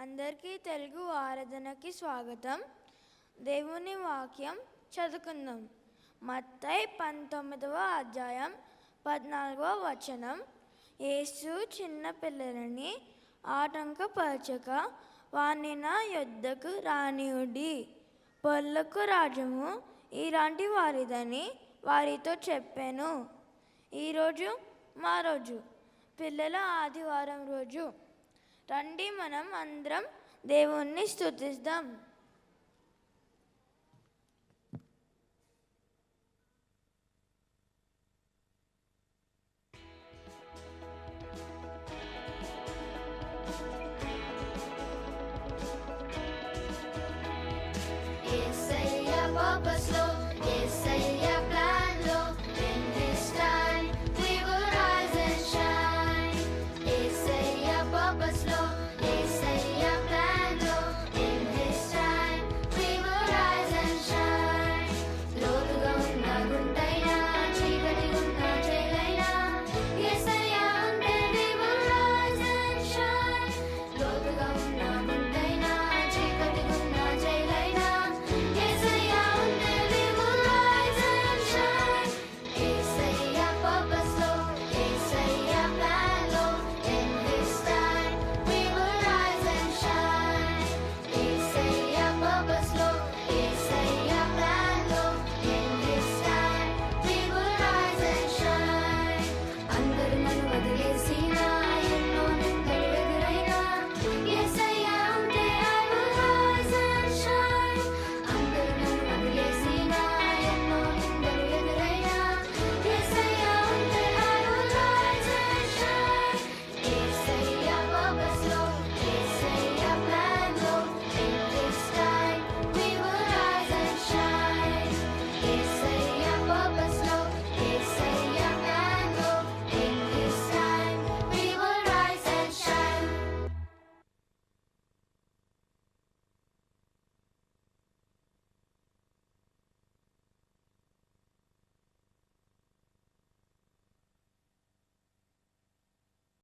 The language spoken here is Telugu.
అందరికీ తెలుగు ఆరాధనకి స్వాగతం. దేవుని వాక్యం చదువుకుందాం. మత్తయి 19వ అధ్యాయం 14వ వచనం. యేసు చిన్న పిల్లలని ఆటంకపరచక వారిని నా యొద్దకు రానియుడి. పొల్లకు రాజ్యము ఇలాంటి వారిదని వారితో చెప్పాను. ఈరోజు మా రోజు, పిల్లల ఆదివారం రోజు. రండి మనం అందరం దేవుణ్ణి స్తుతిద్దాం.